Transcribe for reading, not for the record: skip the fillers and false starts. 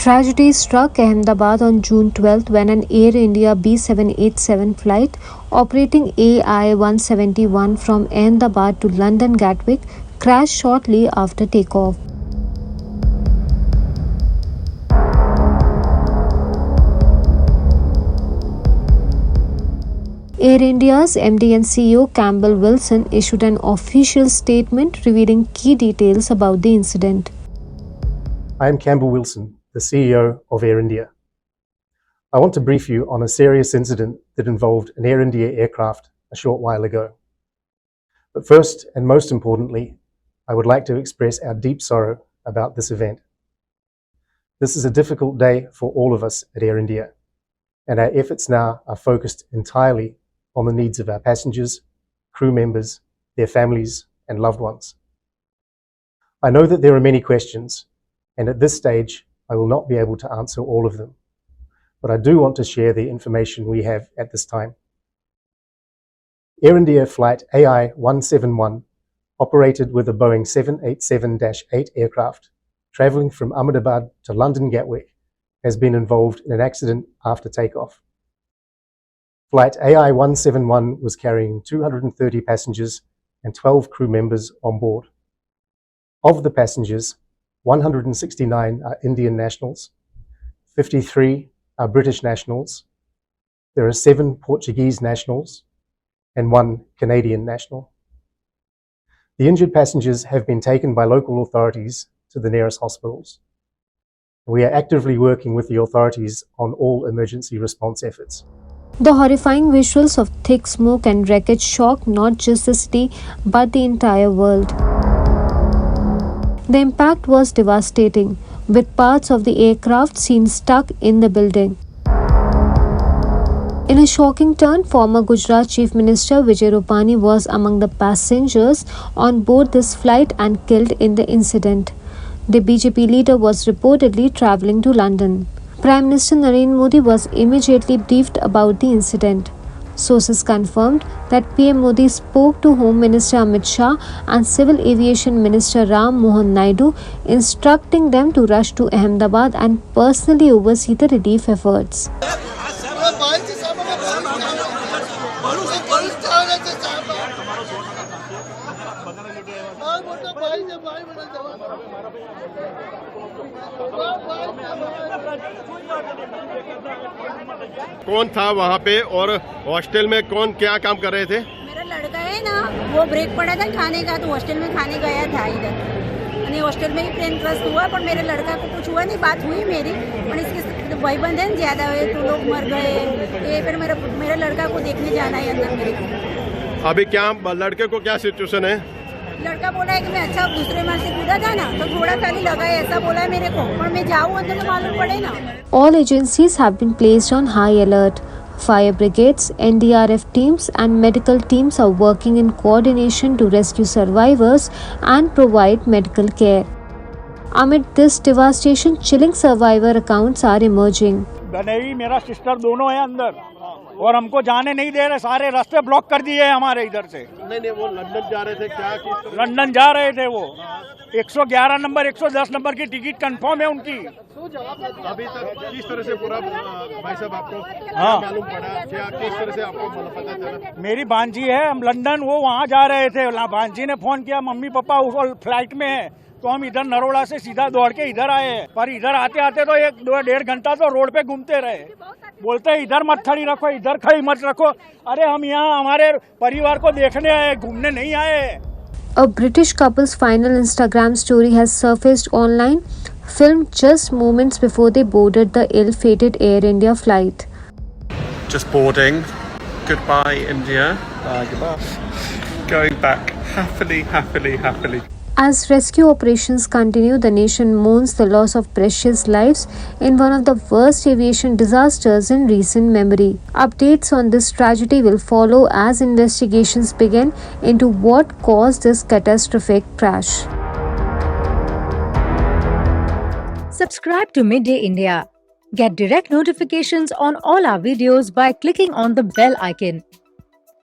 Tragedy struck Ahmedabad on June 12 when an Air India B787 flight operating AI-171 from Ahmedabad to London Gatwick crashed shortly after takeoff. Air India's MD and CEO Campbell Wilson issued an official statement revealing key details about the incident. I am Campbell Wilson, the CEO of Air India. I want to brief you on a serious incident that involved an Air India aircraft a short while ago. But first and most importantly, I would like to express our deep sorrow about this event. This is a difficult day for all of us at Air India, and our efforts now are focused entirely on the needs of our passengers, crew members, their families, and loved ones. I know that there are many questions, and at this stage, I will not be able to answer all of them, but I do want to share the information we have at this time. Air India flight AI-171, operated with a Boeing 787-8 aircraft, traveling from Ahmedabad to London Gatwick, has been involved in an accident after takeoff. Flight AI-171 was carrying 230 passengers and 12 crew members on board. Of the passengers, 169 are Indian nationals, 53 are British nationals, there are 7 Portuguese nationals, and 1 Canadian national. The injured passengers have been taken by local authorities to the nearest hospitals. We are actively working with the authorities on all emergency response efforts. The horrifying visuals of thick smoke and wreckage shocked not just the city but the entire world. The impact was devastating, with parts of the aircraft seen stuck in the building. In a shocking turn, former Gujarat Chief Minister Vijay Rupani was among the passengers on board this flight and killed in the incident. The BJP leader was reportedly travelling to London. Prime Minister Narendra Modi was immediately briefed about the incident. Sources confirmed that PM Modi spoke to Home Minister Amit Shah and Civil Aviation Minister Ram Mohan Naidu, instructing them to rush to Ahmedabad and personally oversee the relief efforts. कौन था वहाँ पे और hostel में कौन क्या काम कर रहे थे? मेरा लड़का है ना, वो ब्रेक पड़ा था खाने का, तो हॉस्टल में खाने गया था इधर, यानी हॉस्टल में ही प्लेन क्रैश हुआ, पर मेरे लड़का को कुछ हुआ नहीं, बात हुई मेरी, पर इसके भाईबंद है ज्यादा हुए तो लोग मर गए, ये फिर मेरे लड़का को देखने जाना है अंदर मेरे को। अभी क्या लड़के को क्या सिचुएशन है? लड़का बोला है कि मैं अच्छा दूसरे मार से कूदा था ना, तो थोड़ा खाली लगा है, ऐसा बोला है मेरे को, पर मैं जाऊँ अंदर तो मालूम पड़े ना। All agencies have been placed on high alert. Fire brigades, NDRF teams and medical teams are working in coordination to rescue survivors and provide medical care. Amid this devastation, chilling survivor accounts are emerging. बनेवी मेरा sister दोनों है अंदर और हमको जाने नहीं दे रहे, सारे रास्ते ब्लॉक कर दिए हैं हमारे इधर से। नहीं वो लंदन जा रहे थे क्या? लंदन जा रहे थे वो, 111 नंबर 110 नंबर की टिकट कंफर्म है उनकी। अभी तक किस तरह से पूरा भाई साहब आपको मालूम पड़ा, क्या किस तरह से आपको पता चला? मेरी भांजी है, हम लंदन वो वहाँ जा रहे थे, भांजी ने फोन किया मम्मी पापा वो फ्लाइट में है, तो हम इधर नरोड़ा से सीधा दौड़ के इधर आए, पर इधर आते आते तो 1-1.5 घंटा तो रोड पे घूमते रहे, बोलते इधर मत खड़ी रखो, इधर खड़ी मत रखो। अरे हम यहाँ हमारे परिवार को देखने आए, घूमने नहीं आए। A British couple's final Instagram story has surfaced online, filmed just moments before they boarded the ill-fated Air India flight. Just boarding. Goodbye, India. Goodbye. Going back happily. As rescue operations continue, the nation mourns the loss of precious lives in one of the worst aviation disasters in recent memory. Updates on this tragedy will follow as investigations begin into what caused this catastrophic crash. Subscribe to Midday India. Get direct notifications on all our videos by clicking on the bell icon.